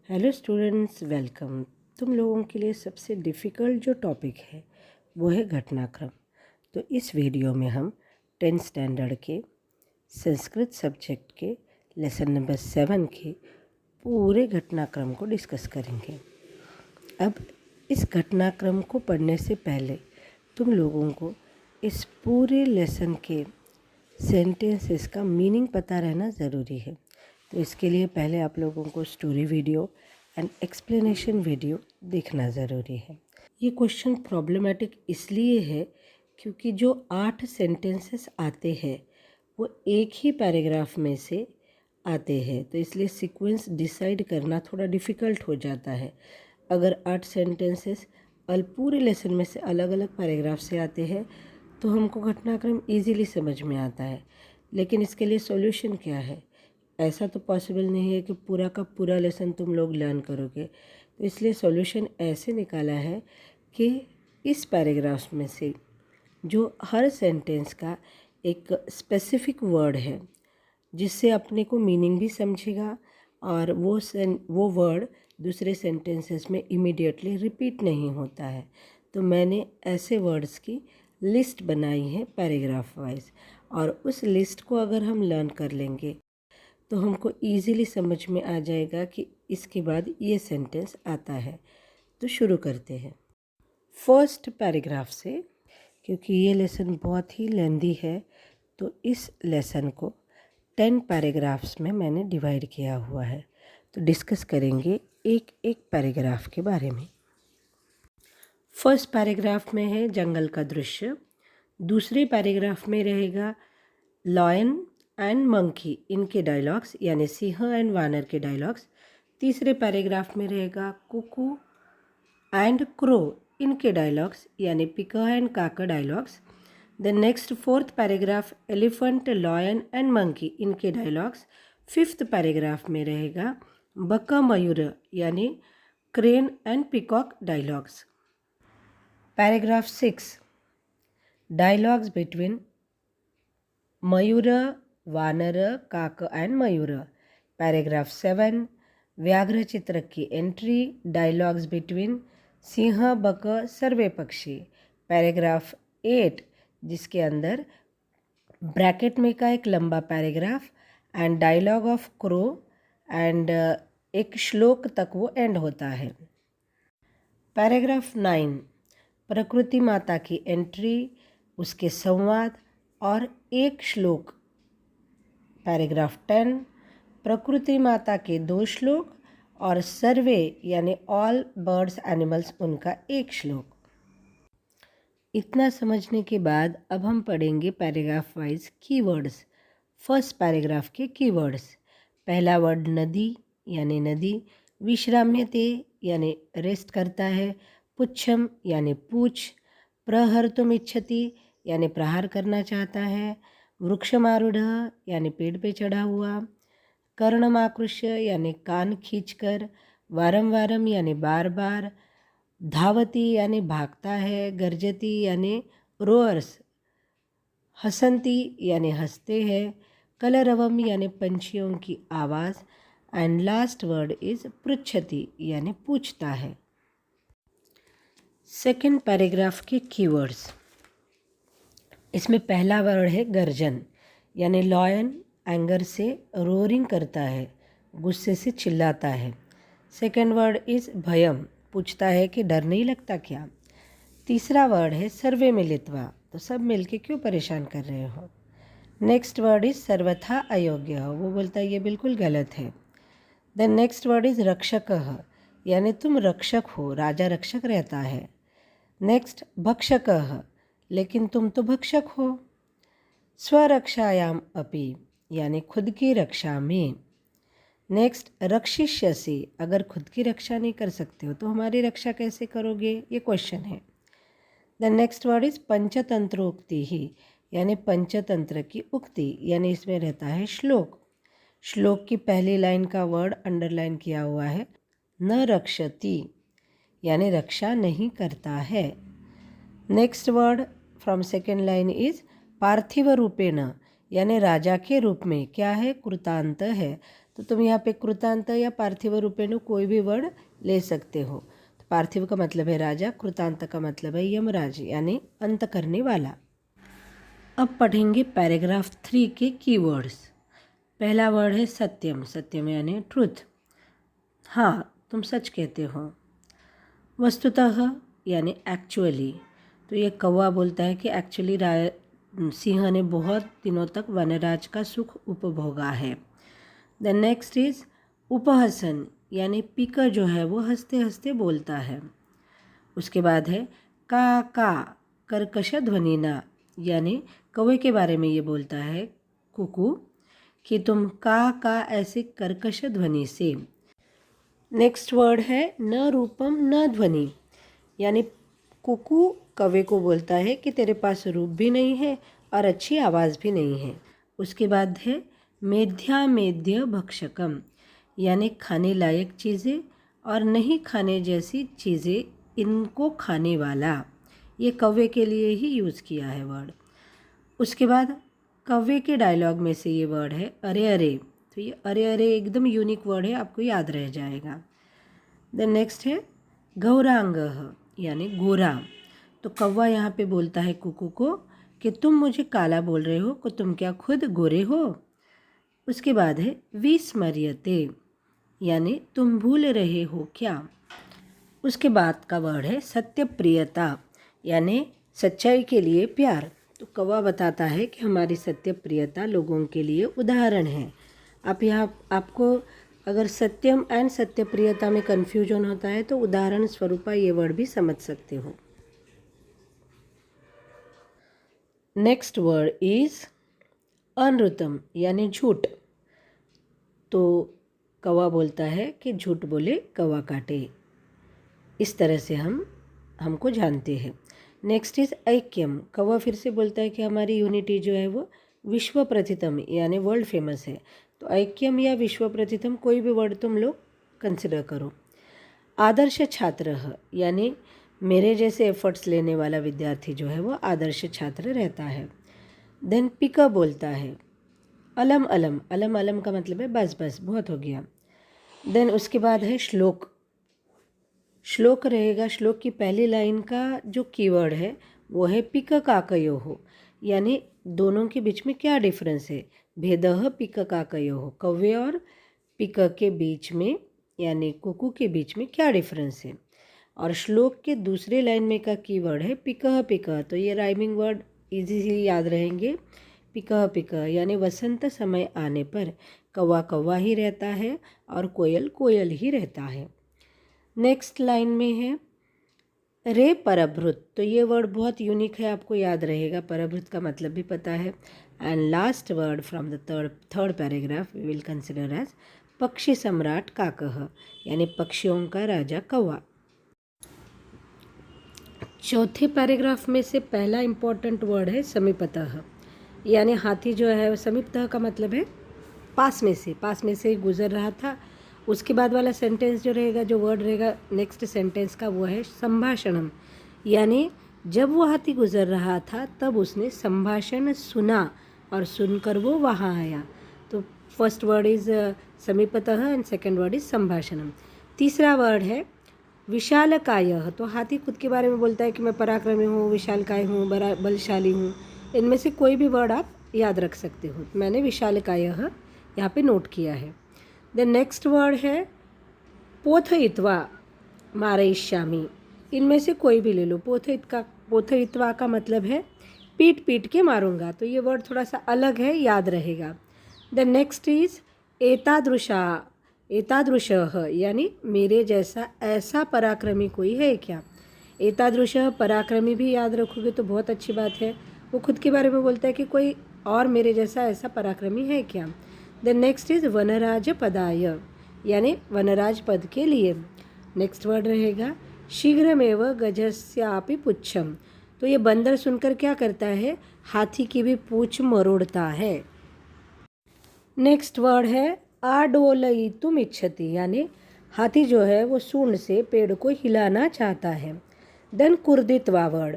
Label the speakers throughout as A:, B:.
A: Hello students, welcome. तुम लोगों के लिए सबसे डिफ़िकल्ट जो टॉपिक है वो है घटनाक्रम। तो इस वीडियो में हम 10th स्टैंडर्ड के संस्कृत सब्जेक्ट के लेसन नंबर 7 के पूरे घटनाक्रम को डिस्कस करेंगे। अब इस घटनाक्रम को पढ़ने से पहले तुम लोगों को इस पूरे लेसन के सेंटेंसेस का मीनिंग पता रहना ज़रूरी है। तो इसके लिए पहले आप लोगों को story video and explanation video देखना ज़रूरी है। ये क्वेश्चन प्रॉब्लमेटिक इसलिए है क्योंकि जो 8 सेंटेंसेस आते हैं वो एक ही पैराग्राफ में से आते हैं, तो इसलिए सीक्वेंस डिसाइड करना थोड़ा डिफ़िकल्ट हो जाता है। अगर 8 सेंटेंसेस पूरे लेसन में से अलग अलग पैराग्राफ से आते हैं तो हमको घटनाक्रम इजीली समझ में आता है। लेकिन इसके लिए सॉल्यूशन क्या है? ऐसा तो पॉसिबल नहीं है कि पूरा का पूरा लेसन तुम लोग लर्न करोगे। तो इसलिए सॉल्यूशन ऐसे निकाला है कि इस पैराग्राफ में से जो हर सेंटेंस का एक स्पेसिफिक वर्ड है जिससे अपने को मीनिंग भी समझेगा और वो वर्ड दूसरे सेंटेंसेस में इमीडिएटली रिपीट नहीं होता है। तो मैंने ऐसे वर्ड्स की लिस्ट बनाई है पैराग्राफ वाइज, और उस लिस्ट को अगर हम लर्न कर लेंगे तो हमको ईज़िली समझ में आ जाएगा कि इसके बाद ये सेंटेंस आता है। तो शुरू करते हैं फर्स्ट पैराग्राफ से। क्योंकि ये लेसन बहुत ही लेंदी है तो इस लेसन को 10 पैराग्राफ्स में मैंने डिवाइड किया हुआ है। तो डिस्कस करेंगे एक एक पैराग्राफ के बारे में। फर्स्ट पैराग्राफ में है जंगल का दृश्य। दूसरे पैराग्राफ में रहेगा लॉयन एंड मंकी, इनके डायलॉग्स यानी सिंह एंड वानर के डायलॉग्स। तीसरे पैराग्राफ में रहेगा कुकू एंड क्रो, इनके डायलॉग्स यानी पिका एंड काका dialogues. The next fourth paragraph elephant, lion and monkey, इनके डायलॉग्स। फिफ्थ पैराग्राफ में रहेगा बका मयूर यानी crane and peacock dialogues. Paragraph 6 dialogues between मयूर, वानर, काक एंड मयूर। पैराग्राफ 7 व्याघ्र चित्र की एंट्री, डायलॉग्स बिटवीन सिंह, बक, सर्वे पक्षी। पैराग्राफ 8 जिसके अंदर ब्रैकेट में का एक लंबा paragraph and dialogue of crow and एक श्लोक तक वो एंड होता है। पैराग्राफ 9 प्रकृति माता की एंट्री, उसके संवाद और एक श्लोक। पैराग्राफ 10 प्रकृति माता के 2 श्लोक और सर्वे यानी ऑल बर्ड्स एनिमल्स, उनका एक श्लोक। इतना समझने के बाद अब हम पढ़ेंगे paragraph wise keywords. First paragraph के कीवर्ड्स। पहला वर्ड नदी यानी नदी, विश्राम्यते यानी रेस्ट करता है, पुच्छम यानी पूछ, प्रहर्तुम इच्छति यानी प्रहार करना चाहता है, वृक्षमारूढ़ यानी पेड़ पे चढ़ा हुआ, कर्णमाकृष्य यानी कान खींचकर, वारम वारम यानी बार बार, धावती यानी भागता है, गर्जती यानी रोअर्स, हसंती यानी हंसते हैं, कलरवम यानी पंछियों की आवाज़, एंड लास्ट वर्ड इज पृच्छति यानी पूछता है। सेकेंड पैराग्राफ के कीवर्ड्स। इसमें पहला वर्ड है गर्जन यानी लॉयन एंगर से रोरिंग करता है, गुस्से से चिल्लाता है। सेकेंड वर्ड इज भयम, पूछता है कि डर नहीं लगता क्या। तीसरा वर्ड है सर्वे मिलित्वा, तो सब मिलके क्यों परेशान कर रहे हो। नेक्स्ट वर्ड इज सर्वथा अयोग्य, वो बोलता है ये बिल्कुल गलत है। द नेक्स्ट वर्ड इज रक्षक यानी तुम रक्षक हो, राजा रक्षक रहता है। नेक्स्ट भक्षक, लेकिन तुम तो भक्षक हो। स्वरक्षायाम अपि यानी खुद की रक्षा में। नेक्स्ट रक्षिष्यसि, अगर खुद की रक्षा नहीं कर सकते हो तो हमारी रक्षा कैसे करोगे, ये क्वेश्चन है। द नेक्स्ट वर्ड इज पंचतंत्रोक्ति ही यानी पंचतंत्र की उक्ति, यानी इसमें रहता है श्लोक। श्लोक की पहली लाइन का वर्ड अंडरलाइन किया हुआ है, न रक्षति यानी रक्षा नहीं करता है। Next word from second line is पार्थिव रूपेण यानी राजा के रूप में, क्या है, कृतांत है, तो तुम यहाँ पे कृतांत या पार्थिव रूपेण कोई भी वर्ड ले सकते हो। तो पार्थिव का मतलब है राजा, कृतांत का मतलब है यमराज यानी अंत करने वाला। अब पढ़ेंगे पैराग्राफ 3 के कीवर्ड्स। पहला वर्ड है सत्यम, सत्यम यानी ट्रुथ, हाँ तुम सच कहते हो। वस्तुतः यानी एक्चुअली, तो ये कौवा बोलता है कि एक्चुअली सिंह ने बहुत दिनों तक वनराज का सुख उपभोगा है। द नेक्स्ट इज उपहसन यानी पीकर जो है वो हंसते हंसते बोलता है। उसके बाद है का कर्कश ध्वनिना यानी कौवे के बारे में ये बोलता है कुकू कि तुम का ऐसे कर्कश ध्वनि से। नेक्स्ट वर्ड है न रूपम न ध्वनि यानी कुकू कौवे को बोलता है कि तेरे पास रूप भी नहीं है और अच्छी आवाज़ भी नहीं है। उसके बाद है मेध्या मेध्य भक्षकम यानी खाने लायक चीज़ें और नहीं खाने जैसी चीज़ें, इनको खाने वाला, ये कौवे के लिए ही यूज़ किया है वर्ड। उसके बाद कौवे के डायलॉग में से ये वर्ड है अरे अरे, तो ये अरे अरे एकदम यूनिक वर्ड है, आपको याद रह जाएगा। देन नेक्स्ट है गौरांग यानी गोरा, तो कौवा यहाँ पे बोलता है कुकू को कि तुम मुझे काला बोल रहे हो, को तुम क्या खुद गोरे हो। उसके बाद है विस्मर्यते यानी तुम भूल रहे हो क्या। उसके बाद का वर्ड है सत्यप्रियता यानी सच्चाई के लिए प्यार, तो कौवा बताता है कि हमारी सत्यप्रियता लोगों के लिए उदाहरण है। आप यहाँ आपको अगर सत्यम एंड सत्यप्रियता में कन्फ्यूजन होता है तो उदाहरण स्वरूप ये वर्ड भी समझ सकते हो। नेक्स्ट वर्ड इज अनृतम यानी झूठ, तो कौवा बोलता है कि झूठ बोले कौवा काटे, इस तरह से हमको जानते हैं। नेक्स्ट इज ऐक्यम, कौवा फिर से बोलता है कि हमारी यूनिटी जो है वो विश्व प्रथितम यानी वर्ल्ड फेमस है। तो ऐक्यम या विश्व प्रथितम कोई भी वर्ड तुम लोग कंसिडर करो। आदर्श छात्र यानी मेरे जैसे एफर्ट्स लेने वाला विद्यार्थी जो है वो आदर्श छात्र रहता है। देन पिका बोलता है अलम अलम, अलम अलम का मतलब है बस बस बहुत हो गया। देन उसके बाद है श्लोक, श्लोक रहेगा। श्लोक की पहली लाइन का जो कीवर्ड है वो है पिक काकयो हो यानी दोनों के बीच में क्या डिफरेंस है। भेदः पिक काकयो हो, कौवे और पिक के बीच में यानी कुकू के बीच में क्या डिफरेंस है। और श्लोक के दूसरे लाइन में का कीवर्ड है पिकह पिकह, तो ये राइमिंग वर्ड इजीली याद रहेंगे। पिकह पिकह यानी वसंत समय आने पर कौवा कौवा ही रहता है और कोयल कोयल ही रहता है। नेक्स्ट लाइन में है रे परभृत, तो ये वर्ड बहुत यूनिक है, आपको याद रहेगा, परभृत का मतलब भी पता है। And last word from the third paragraph we will consider as पक्षी सम्राट काकह यानी पक्षियों का राजा कौवा। चौथे पैराग्राफ में से पहला इम्पॉर्टेंट वर्ड है समीपतः यानी हाथी जो है समीपतः का मतलब है पास में से गुजर रहा था। उसके बाद वाला सेंटेंस जो रहेगा, जो वर्ड रहेगा नेक्स्ट सेंटेंस का, वो है संभाषणम यानी जब वो हाथी गुजर रहा था तब उसने संभाषण सुना और सुनकर वो वहाँ आया। तो फर्स्ट वर्ड इज समीपतः एंड सेकेंड वर्ड इज संभाषणम। तीसरा वर्ड है विशालकायः, तो हाथी खुद के बारे में बोलता है कि मैं पराक्रमी हूँ, विशालकाय हूँ, बलशाली हूँ। इनमें से कोई भी वर्ड आप याद रख सकते हो, मैंने विशालकायः यहाँ पे नोट किया है। द नेक्स्ट वर्ड है पोथयित्वा मारयिष्यामि, इनमें से कोई भी ले लो। पोथयित्वा का मतलब है पीट पीट के मारूंगा, तो ये वर्ड थोड़ा सा अलग है, याद रहेगा। द नेक्स्ट इज एतादृशः यानी मेरे जैसा ऐसा पराक्रमी कोई है क्या। एतादृशः पराक्रमी भी याद रखोगे तो बहुत अच्छी बात है, वो खुद के बारे में बोलता है कि कोई और मेरे जैसा ऐसा पराक्रमी है क्या। द नेक्स्ट इज वनराज पदाय यानी वनराज पद के लिए। नेक्स्ट वर्ड रहेगा शीघ्रमेव गजस्यापि पुच्छम, तो ये बंदर सुनकर क्या करता है, हाथी की भी पूछ मरोड़ता है। नेक्स्ट वर्ड है आडोलयितुम इच्छति यानी हाथी जो है वो सूंड से पेड़ को हिलाना चाहता है। देन कुर्दित्वा वर्ड,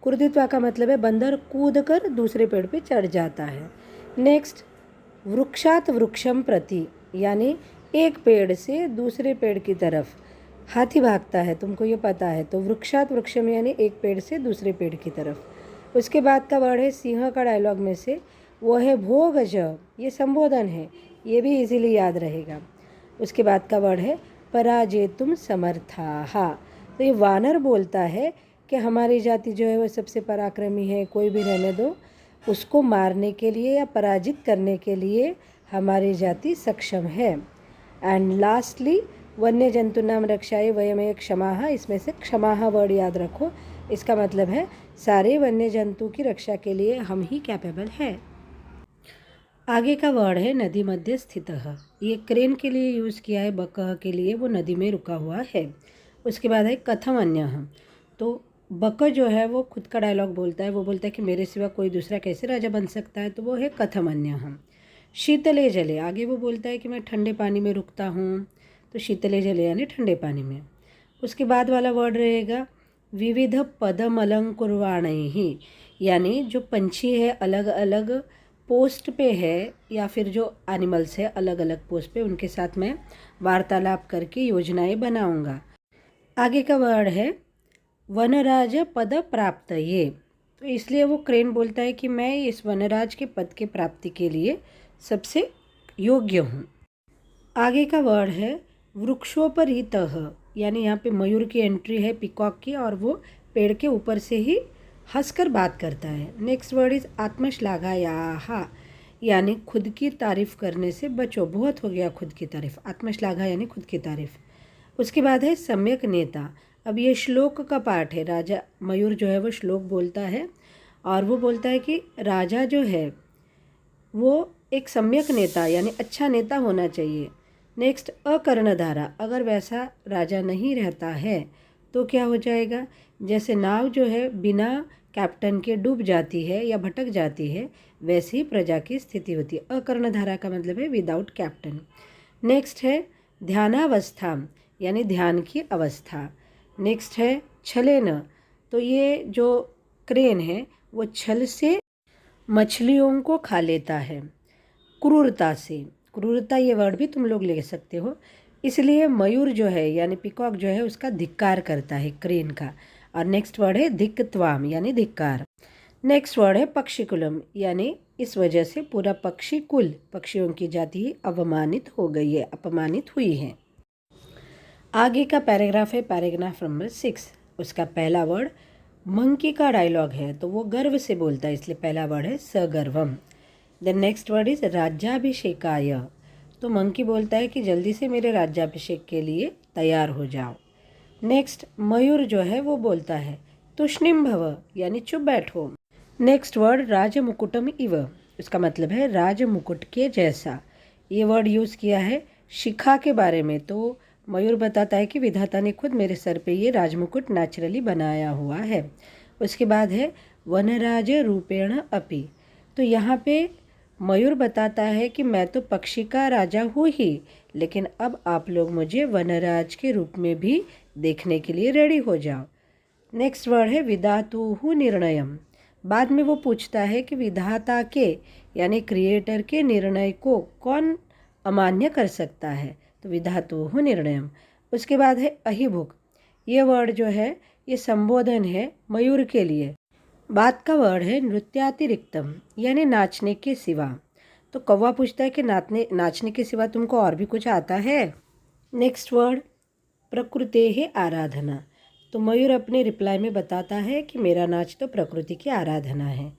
A: कुर्दित्वा का मतलब है बंदर कूद कर दूसरे पेड़ पे चढ़ जाता है। नेक्स्ट वृक्षात वृक्षम प्रति यानी एक पेड़ से दूसरे पेड़ की तरफ हाथी भागता है, तुमको ये पता है। तो वृक्षात वृक्षम यानी एक पेड़ से दूसरे पेड़ की तरफ। उसके बाद का वर्ड है सिंह का डायलॉग में से, वो है भोगज, ये संबोधन है, ये भी इजीली याद रहेगा। उसके बाद का वर्ड है पराजेतुम समर्थाः, तो ये वानर बोलता है कि हमारी जाति जो है वो सबसे पराक्रमी है, कोई भी रहने दो, उसको मारने के लिए या पराजित करने के लिए हमारी जाति सक्षम है। एंड लास्टली वन्य जंतु नाम रक्षाए वयमेव क्षमाः, इसमें से क्षमाः वर्ड याद रखो, इसका मतलब है सारे वन्य जंतु की रक्षा के लिए हम ही कैपेबल हैं। आगे का वर्ड है नदी मध्य स्थितः, ये क्रेन के लिए यूज़ किया है, बकह के लिए वो नदी में रुका हुआ है। उसके बाद है कथम अन्यः, तो बकह जो है वो खुद का डायलॉग बोलता है, वो बोलता है कि मेरे सिवा कोई दूसरा कैसे राजा बन सकता है, तो वो है कथम अन्यः। शीतले जले, आगे वो बोलता है कि मैं ठंडे पानी में रुकता हूँ, तो शीतले जले यानी ठंडे पानी में। उसके बाद वाला वर्ड रहेगा विविध पदमलंकुर्वाणैः, यानी जो पंछी है अलग अलग पोस्ट पे है या फिर जो एनिमल्स है अलग अलग पोस्ट पे, उनके साथ मैं वार्तालाप करके योजनाएं बनाऊंगा। आगे का वर्ड है वनराज पद प्राप्त ये, तो इसलिए वो क्रेन बोलता है कि मैं इस वनराज के पद के प्राप्ति के लिए सबसे योग्य हूँ। आगे का वर्ड है वृक्षोपरीतः, यानी यहाँ पे मयूर की एंट्री है, पिकॉक की, और वो पेड़ के ऊपर से ही हंसकर बात करता है। नेक्स्ट वर्ड इज आत्मश्लाघायाः, यानी खुद की तारीफ करने से बचो, बहुत हो गया खुद की तारीफ, आत्मश्लाघा यानी खुद की तारीफ। उसके बाद है सम्यक नेता, अब ये श्लोक का पार्ट है, राजा मयूर जो है वो श्लोक बोलता है और वो बोलता है कि राजा जो है वो एक सम्यक नेता यानी अच्छा नेता होना चाहिए। नेक्स्ट अकर्णधारा, अगर वैसा राजा नहीं रहता है तो क्या हो जाएगा, जैसे नाव जो है बिना कैप्टन के डूब जाती है या भटक जाती है, वैसे ही प्रजा की स्थिति होती है। अकर्णधारा का मतलब है विदाउट कैप्टन। नेक्स्ट है ध्यानावस्था, यानी ध्यान की अवस्था। नेक्स्ट है छलेन, तो ये जो क्रेन है वो छल से मछलियों को खा लेता है, क्रूरता से, क्रूरता ये वर्ड भी तुम लोग ले सकते हो। इसलिए मयूर जो है यानी पिकॉक जो है उसका धिक्कार करता है क्रेन का। और नेक्स्ट वर्ड है धिक्त्वाम यानी धिक्कार। नेक्स्ट वर्ड है पक्षिकुलम, यानी इस वजह से पूरा पक्षी कुल, पक्षियों की जाति ही अवमानित हो गई है, अपमानित हुई है। आगे का पैराग्राफ है पैराग्राफ नंबर 6, उसका पहला वर्ड मंकी का डायलॉग है, तो वो गर्व से बोलता है, इसलिए पहला वर्ड है सगर्वम। देन नेक्स्ट वर्ड इज राज्याभिषेकाय, तो मंकी बोलता है कि जल्दी से मेरे राज्याभिषेक के लिए तैयार हो जाओ। नेक्स्ट मयूर जो है वो बोलता है तुष्णिम भव, यानी चुप बैठो। नेक्स्ट वर्ड राजमुकुटम इव, इसका मतलब है राजमुकुट के जैसा। ये वर्ड यूज़ किया है शिखा के बारे में, तो मयूर बताता है कि विधाता ने खुद मेरे सर पे ये राजमुकुट नेचुरली बनाया हुआ है। उसके बाद है वनराज रूपेण अपि, तो यहाँ पे मयूर बताता है कि मैं तो पक्षी का राजा हूँ ही, लेकिन अब आप लोग मुझे वनराज के रूप में भी देखने के लिए रेडी हो जाओ। नेक्स्ट वर्ड है विधातुः निर्णयम, बाद में वो पूछता है कि विधाता के यानी क्रिएटर के निर्णय को कौन अमान्य कर सकता है, तो विधातुः निर्णयम। उसके बाद है अहिभुक, ये वर्ड जो है ये संबोधन है मयूर के लिए। बाद का वर्ड है नृत्यातिरिक्तम, यानी नाचने के सिवा, तो कौवा पूछता है कि नाचने के सिवा तुमको और भी कुछ आता है। नेक्स्ट वर्ड प्रकृतेः आराधना, तो मयूर अपने रिप्लाई में बताता है कि मेरा नाच तो प्रकृति की आराधना है।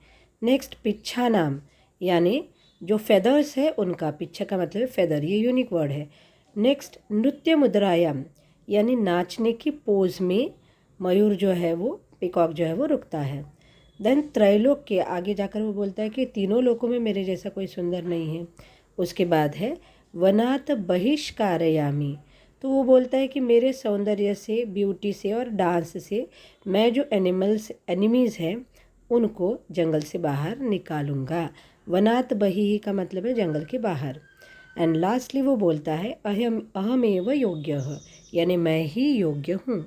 A: नेक्स्ट पिच्छा नाम, यानी जो फेदर्स है उनका, पिच्छा का मतलब फेदर, ये यूनिक वर्ड है। नेक्स्ट नृत्य मुद्रायाम, यानी नाचने की पोज में मयूर जो है वो, पिकॉक जो है वो रुकता है। देन त्रैलोक के, आगे जाकर वो बोलता है कि तीनों लोकों में मेरे जैसा कोई सुंदर नहीं है। उसके बाद है वनात बहिष्कारयामी, तो वो बोलता है कि मेरे सौंदर्य से, ब्यूटी से और डांस से मैं जो एनिमीज़ हैं उनको जंगल से बाहर निकालूंगा। वनात बही का मतलब है जंगल के बाहर। एंड लास्टली वो बोलता है अहमेव योग्यः, यानी मैं ही योग्य हूँ।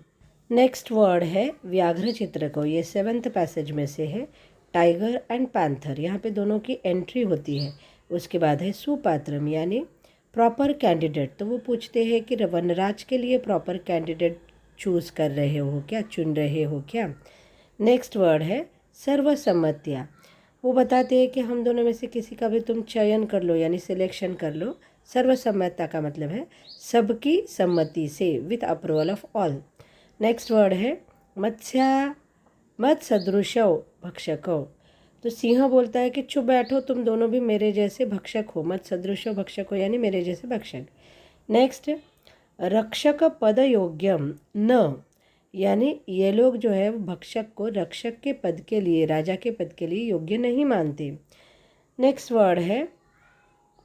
A: नेक्स्ट वर्ड है व्याघ्र चित्र को, ये 7th पैसेज में से है, टाइगर एंड पैंथर, यहाँ पे दोनों की एंट्री होती है। उसके बाद है सुपात्रम, यानी प्रॉपर कैंडिडेट, तो वो पूछते हैं कि वनराज के लिए प्रॉपर कैंडिडेट चूज़ कर रहे हो क्या, चुन रहे हो क्या। नेक्स्ट वर्ड है सर्वसम्मत्या। वो बताते हैं कि हम दोनों में से किसी का भी तुम चयन कर लो, यानी सिलेक्शन कर लो। सर्वसम्मता का मतलब है सबकी सम्मति से, with approval of all. Next word है मत सदृशो भक्षको। तो सिंह बोलता है कि चुप बैठो, तुम दोनों भी मेरे जैसे भक्षक हो। मत सदृशो भक्षको यानी मेरे जैसे भक्षक। नेक्स्ट रक्षक पद योग्यम न, यानी ये लोग जो है भक्षक को रक्षक के पद के लिए, राजा के पद के लिए योग्य नहीं मानते। नेक्स्ट वर्ड है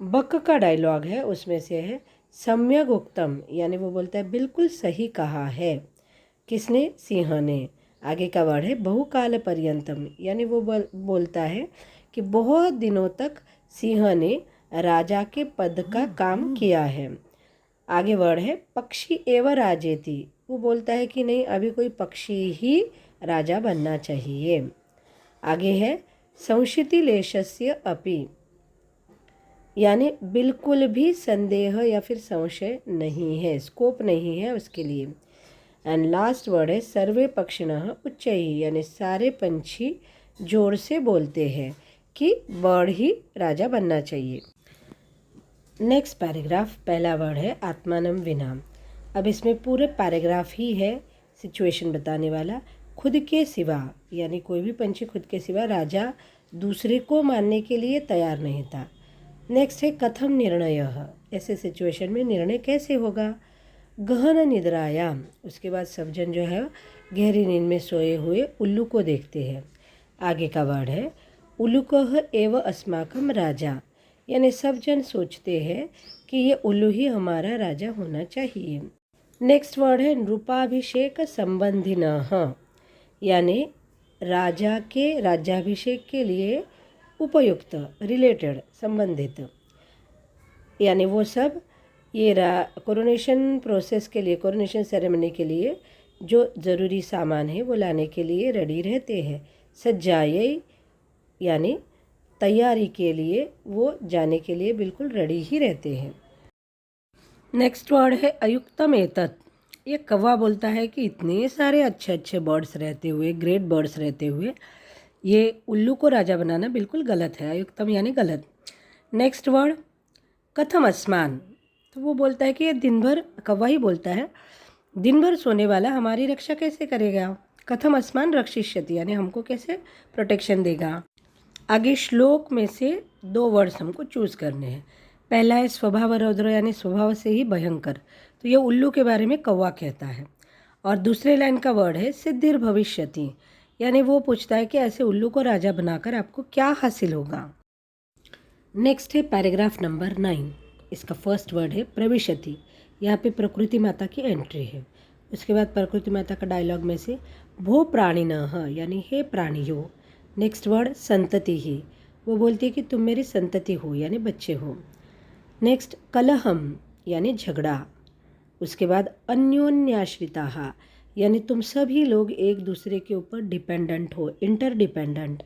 A: बक का डायलॉग है, उसमें से है सम्यक उक्तम, यानी वो बोलता है बिल्कुल सही कहा है। किसने? सिंह ने। आगे का वर्ड है बहुकाल पर्यंतम, यानी वो बोलता है कि बहुत दिनों तक सिंह ने राजा के पद का काम किया है। आगे वर्ड है पक्षी एवं राजेति। वो बोलता है कि नहीं, अभी कोई पक्षी ही राजा बनना चाहिए। आगे है संशितिलेशस्य अपि, यानी बिल्कुल भी संदेह या फिर संशय नहीं है, स्कोप नहीं है उसके लिए। एंड लास्ट वर्ड है सर्वे पक्षिणः उच्चैः, यानी सारे पंछी जोर से बोलते हैं कि बर्ड ही राजा बनना चाहिए। नेक्स्ट पैराग्राफ, पहला वर्ड है आत्मानं विना। अब इसमें पूरे पैराग्राफ ही है सिचुएशन बताने वाला। खुद के सिवा, यानी कोई भी पंछी खुद के सिवा राजा दूसरे को मानने के लिए तैयार नहीं था। नेक्स्ट है कथम निर्णयः, ऐसे सिचुएशन में निर्णय कैसे होगा। गहन निद्रायाम, उसके बाद सब जन जो है गहरी नींद में सोए हुए उल्लू को देखते हैं। आगे का वर्ड है उल्लुकः एव अस्माकं राजा, यानी सब जन सोचते हैं कि ये उल्लू ही हमारा राजा होना चाहिए। नेक्स्ट वर्ड है नृपाभिषेक संबंधिनः, यानी राजा के राज्याभिषेक के लिए उपयुक्त, रिलेटेड, संबंधित, यानी वो सब ये कोरोनेशन प्रोसेस के लिए, कोरोनेशन सेरेमनी के लिए जो ज़रूरी सामान है वो लाने के लिए रेडी रहते हैं। सज्जायै, यानी तैयारी के लिए वो जाने के लिए बिल्कुल रेडी ही रहते हैं। नेक्स्ट वर्ड है अयुक्तम एतत्। ये कौवा बोलता है कि इतने सारे अच्छे अच्छे बर्ड्स रहते हुए, ग्रेट बर्ड्स रहते हुए, ये उल्लू को राजा बनाना बिल्कुल गलत है। अयुक्तम यानी गलत। नेक्स्ट वर्ड कथम अस्मान। तो वो बोलता है कि ये दिन भर, कौवा ही बोलता है, दिन भर सोने वाला हमारी रक्षा कैसे करेगा। कथम अस्मान रक्षिष्यति, यानी हमको कैसे प्रोटेक्शन देगा। आगे श्लोक में से 2 वर्ड्स हमको चूज़ करने हैं। पहला है स्वभाव रौद्र, यानी स्वभाव से ही भयंकर। तो ये उल्लू के बारे में कौवा कहता है। और दूसरे लाइन का वर्ड है सिद्धिर भविष्यति, यानी वो पूछता है कि ऐसे उल्लू को राजा बनाकर आपको क्या हासिल होगा। नेक्स्ट है पैराग्राफ नंबर 9। इसका फर्स्ट वर्ड है प्रविशति। यहाँ पे प्रकृति माता की एंट्री है। उसके बाद प्रकृति माता का डायलॉग में से भो प्राणिनः, यानी हे प्राणियों। नेक्स्ट वर्ड संतति ही, वो बोलती है कि तुम मेरी संतति हो, यानी बच्चे हो। नेक्स्ट कलहम, यानी झगड़ा। उसके बाद अन्योन्याश्रिताः, यानी तुम सभी लोग एक दूसरे के ऊपर डिपेंडेंट हो, इंटरडिपेंडेंट।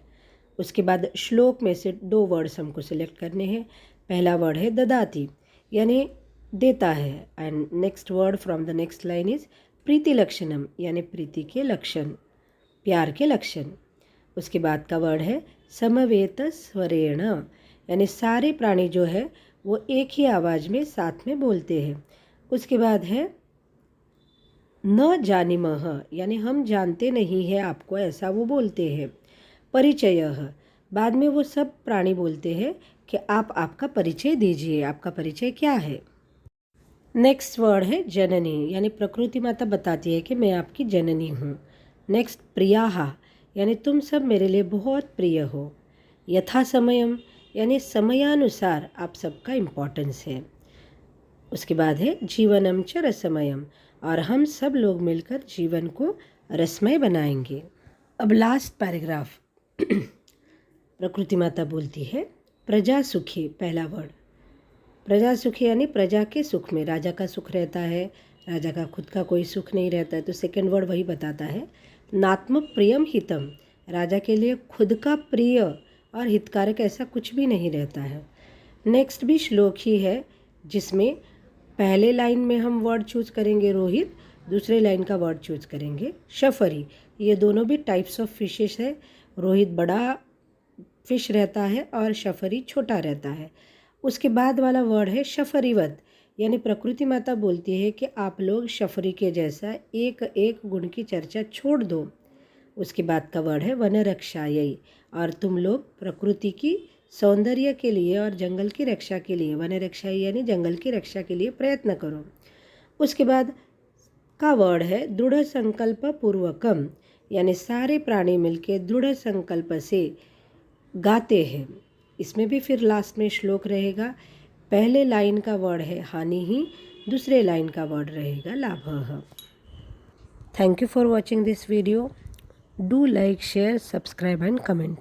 A: उसके बाद श्लोक में से 2 वर्ड्स हमको सिलेक्ट करने हैं। पहला वर्ड है ददाति, यानी देता है। And next word from the next line is प्रीति लक्षणम, यानी प्रीति के लक्षण, प्यार के लक्षण। उसके बाद का वर्ड है समवेत स्वरेण, यानी सारे प्राणी जो है वो एक ही आवाज़ में साथ में बोलते हैं। उसके बाद है न जानीमः, यानी हम जानते नहीं हैं आपको, ऐसा वो बोलते हैं। परिचयः, बाद में वो सब प्राणी बोलते हैं कि आप आपका परिचय दीजिए, आपका परिचय क्या है। नेक्स्ट वर्ड है जननी, यानी प्रकृति माता बताती है कि मैं आपकी जननी हूँ। नेक्स्ट प्रियाहा, यानी तुम सब मेरे लिए बहुत प्रिय हो। यथा समयम, यानी समयानुसार आप सबका इम्पोर्टेंस है। उसके बाद है जीवनम च रसमयम, और हम सब लोग मिलकर जीवन को रसमय बनाएंगे। अब लास्ट पैराग्राफ प्रकृति माता बोलती है प्रजा सुखी। पहला वर्ड प्रजा सुखी, यानी प्रजा के सुख में, राजा का सुख रहता है, राजा का खुद का कोई सुख नहीं रहता है। तो सेकंड वर्ड वही बताता है नात्म प्रियम हितम, राजा के लिए खुद का प्रिय और हितकारक ऐसा कुछ भी नहीं रहता है। नेक्स्ट भी श्लोक ही है जिसमें पहले लाइन में हम वर्ड चूज़ करेंगे रोहित, दूसरे लाइन का वर्ड चूज़ करेंगे शफरी। ये दोनों भी टाइप्स ऑफ फिशेस है। रोहित बड़ा फिश रहता है और शफरी छोटा रहता है। उसके बाद वाला वर्ड है शफरीवत, यानी प्रकृति माता बोलती है कि आप लोग शफरी के जैसा एक एक गुण की चर्चा छोड़ दो। उसके बाद का वर्ड है वनरक्षायै, और तुम लोग प्रकृति की सौंदर्य के लिए और जंगल की रक्षा के लिए, वनरक्षायै यानी जंगल की रक्षा के लिए प्रयत्न करो। उसके बाद का वर्ड है दृढ़ संकल्प पूर्वकम, यानी सारे प्राणी मिलके दृढ़ संकल्प से गाते हैं। इसमें भी फिर लास्ट में श्लोक रहेगा। पहले लाइन का वर्ड है हानि ही, दूसरे लाइन का वर्ड रहेगा लाभः। Thank you for watching this video. Do like, share, subscribe and comment.